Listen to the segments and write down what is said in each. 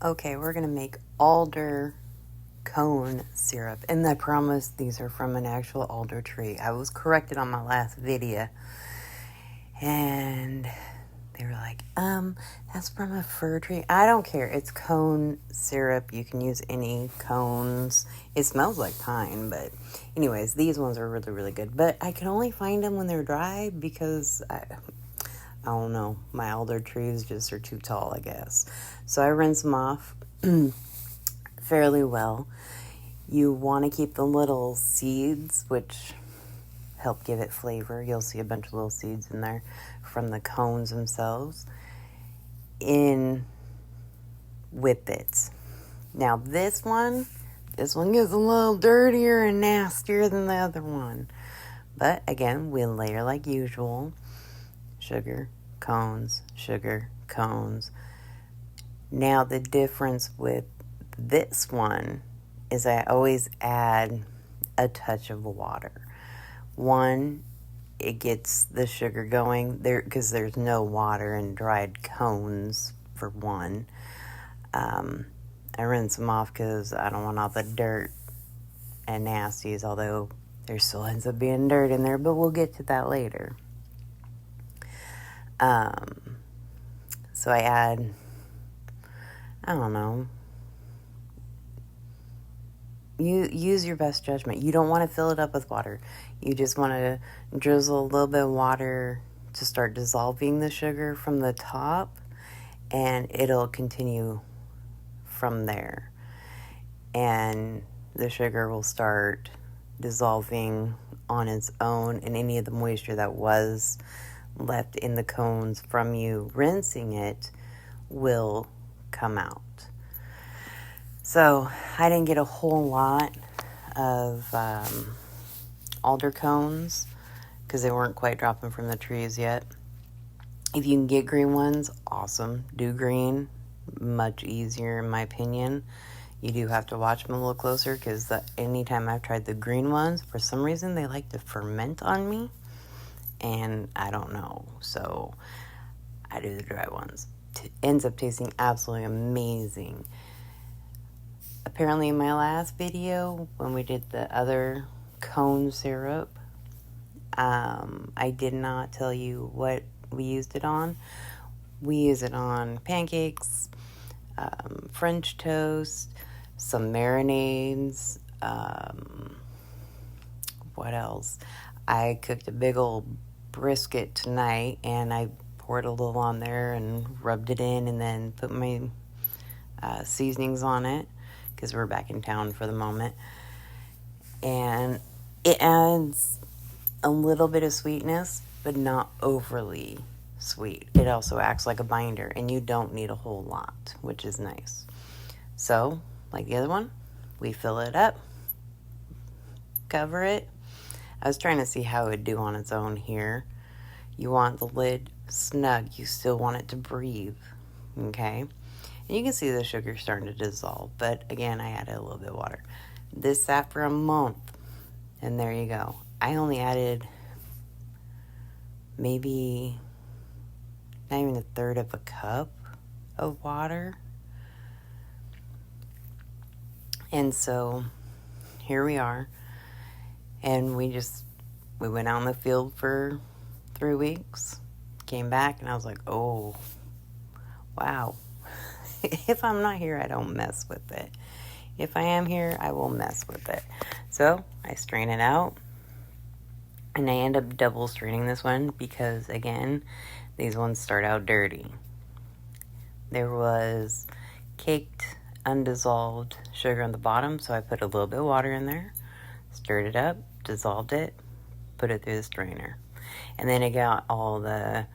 Okay, we're going to make alder cone syrup. And I promise these are from an actual alder tree. I was corrected on my last video. And they were like, that's from a fir tree. I don't care. It's cone syrup. You can use any cones. It smells like pine, but anyways, these ones are really, really good. But I can only find them when they're dry because I don't know. My alder trees just are too tall, I guess. So I rinse them off fairly well. You want to keep the little seeds, which help give it flavor. You'll see a bunch of little seeds in there from the cones themselves in with it. Now this one gets a little dirtier and nastier than the other one. But again, we'll layer like usual. Sugar, cones, sugar, cones. Now the difference with this one is I always add a touch of water. One, it gets the sugar going there because there's no water in dried cones, for one. I rinse them off because I don't want all the dirt and nasties, although there still ends up being dirt in there, but we'll get to that later. So I add, I don't know, you use your best judgment. You don't want to fill it up with water. You just want to drizzle a little bit of water to start dissolving the sugar from the top, and it'll continue from there. And the sugar will start dissolving on its own, and any of the moisture that was left in the cones from you rinsing it will come out. So I didn't get a whole lot of alder cones because they weren't quite dropping from the trees yet. If you can get green ones, awesome. Do green. Much easier in my opinion. You do have to watch them a little closer because anytime I've tried the green ones, for some reason they like to ferment on me. And I don't know. So I do the dry ones. Ends up tasting absolutely amazing. Apparently in my last video, when we did the other cone syrup, I did not tell you what we used it on. We use it on pancakes, French toast, some marinades, what else? I cooked a big old brisket tonight, and I poured a little on there and rubbed it in, and then put my seasonings on it because we're back in town for the moment. And it adds a little bit of sweetness, but not overly sweet. It also acts like a binder, and you don't need a whole lot, which is nice. So, like the other one, we fill it up, cover it. I was trying to see how it would do on its own here. You want the lid snug. You still want it to breathe, okay? And you can see the sugar starting to dissolve, but again, I added a little bit of water. This sat for a month, and there you go. I only added maybe not even a third of a cup of water. And so here we are. And we went out in the field for 3 weeks, came back, and I was like, oh, wow. If I'm not here, I don't mess with it. If I am here, I will mess with it. So I strain it out, and I end up double straining this one because, again, these ones start out dirty. There was caked, undissolved sugar on the bottom, so I put a little bit of water in there, stirred it up, dissolved it, put it through the strainer. And then it got all the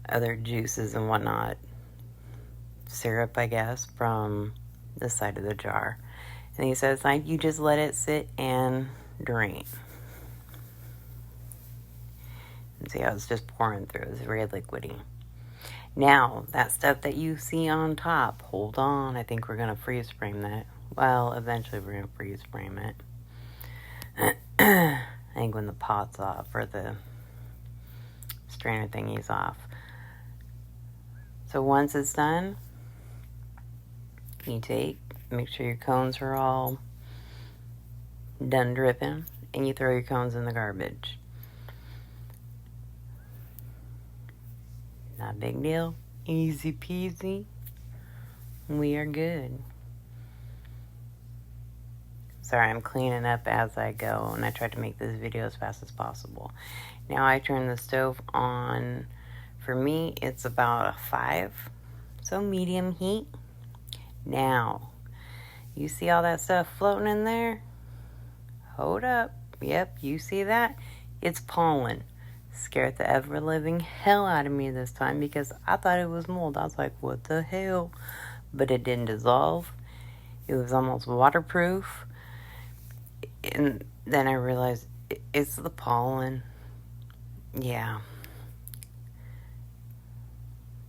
other juices and whatnot, syrup, I guess, from the side of the jar. And he says, like, you just let it sit and drain. And see how it's just pouring through. It's very liquidy. Now, that stuff that you see on top, hold on. I think we're going to freeze frame that. Well, eventually we're going to freeze frame it. I think when the pot's off or the strainer thingy's off. So once it's done, make sure your cones are all done dripping, and you throw your cones in the garbage. Not a big deal. Easy peasy. We are good. Sorry, I'm cleaning up as I go, and I tried to make this video as fast as possible. Now I turn the stove on. For me, it's about a 5, so medium heat. Now, you see all that stuff floating in there? Hold up. Yep, you see that? It's pollen. Scared the ever-living hell out of me this time because I thought it was mold. I was like, what the hell? But it didn't dissolve. It was almost waterproof. And then I realized it's the pollen. Yeah.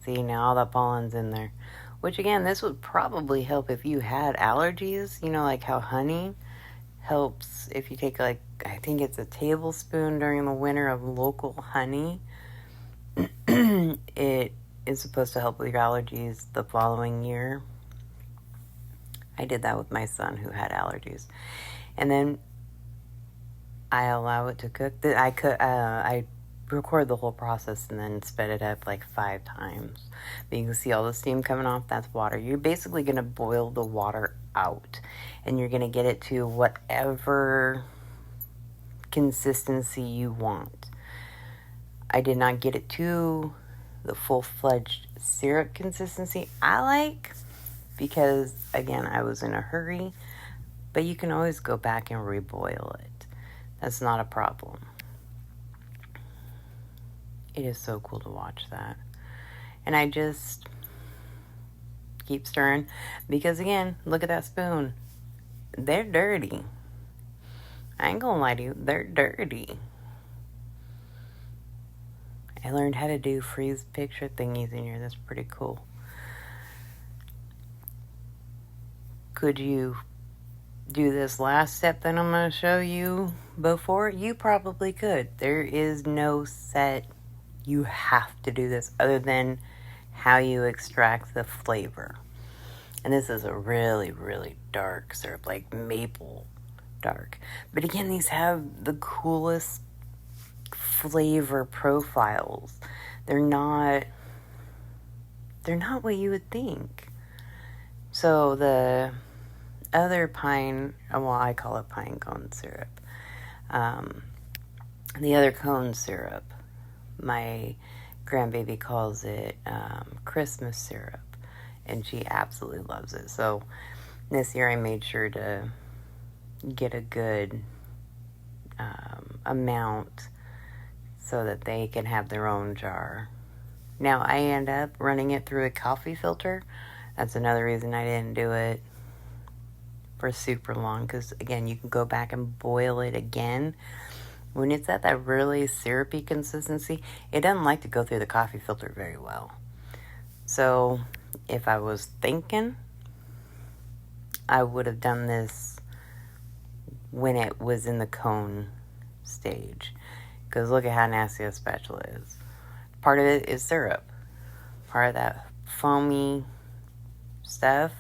See, now all that pollen's in there. Which, again, this would probably help if you had allergies. You know, like how honey helps if you take, like, I think it's a tablespoon during the winter of local honey. It is supposed to help with your allergies the following year. I did that with my son who had allergies. And then I allow it to cook. I record the whole process and then sped it up like 5 times. But you can see all the steam coming off. That's water. You're basically going to boil the water out. And you're going to get it to whatever consistency you want. I did not get it to the full-fledged syrup consistency I like because, again, I was in a hurry. But you can always go back and reboil it. That's not a problem. It is so cool to watch that. And I just keep stirring because, again, look at that spoon. They're dirty. I ain't gonna lie to you. They're dirty. I learned how to do freeze picture thingies in here. That's pretty cool. Could you do this last step that I'm going to show you before? You probably could. There is no set, you have to do this, other than how you extract the flavor. And this is a really, really dark syrup, like maple dark. But again, these have the coolest flavor profiles. They're not what you would think. So the other pine, well, I call it pine cone syrup. The other cone syrup, my grandbaby calls it Christmas syrup, and she absolutely loves it. So this year I made sure to get a good amount so that they can have their own jar. Now I end up running it through a coffee filter. That's another reason I didn't do it for super long, because again, you can go back and boil it again. When it's at that really syrupy consistency, it doesn't like to go through the coffee filter very well. So if I was thinking, I would have done this when it was in the cone stage, because look at how nasty a spatula is. Part of it is syrup. Part of that foamy stuff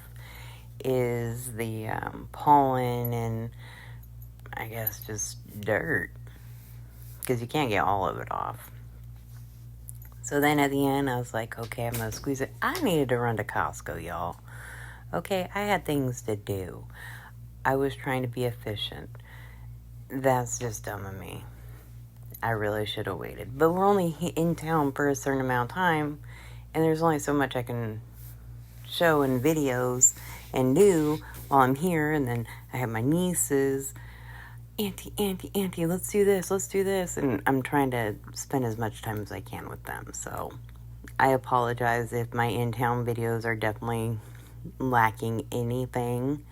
is the pollen and I guess just dirt, because you can't get all of it off. So then at the end I was like, okay, I'm gonna squeeze it. I needed to run to Costco, y'all. Okay, I had things to do. I was trying to be efficient. That's just dumb of me. I really should have waited. But we're only in town for a certain amount of time, and there's only so much I can show in videos and do while I'm here. And then I have my nieces, auntie, let's do this, and I'm trying to spend as much time as I can with them. So I apologize if my in-town videos are definitely lacking anything.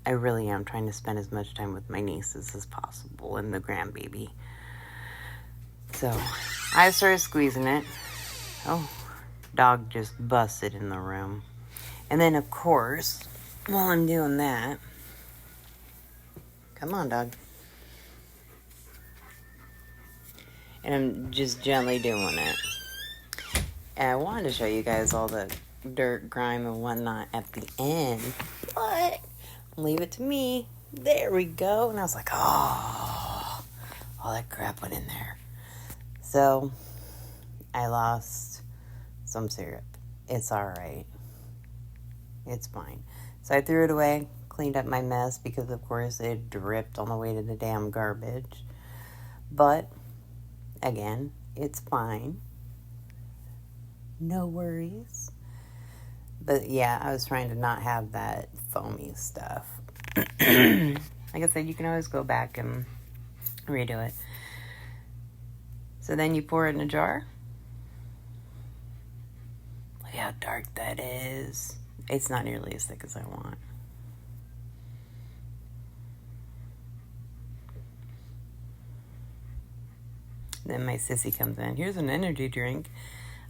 I really am trying to spend as much time with my nieces as possible and the grandbaby. So I started squeezing it. Oh, dog just busted in the room. And then, of course, while I'm doing that, come on, dog. And I'm just gently doing it. And I wanted to show you guys all the dirt, grime, and whatnot at the end. But leave it to me. There we go. And I was like, oh, all that crap went in there. So I lost some syrup. It's alright. It's fine. So I threw it away, cleaned up my mess because, of course, it dripped on the way to the damn garbage. But, again, it's fine. No worries. But, yeah, I was trying to not have that foamy stuff. Like I said, you can always go back and redo it. So then you pour it in a jar. Look how dark that is. It's not nearly as thick as I want. Then my sissy comes in. Here's an energy drink.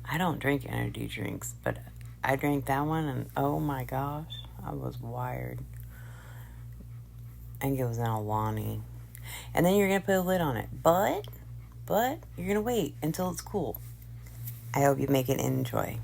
I don't drink energy drinks, but I drank that one and oh my gosh, I was wired. I think it was an Alani. And then you're going to put a lid on it. But you're going to wait until it's cool. I hope you make it and enjoy.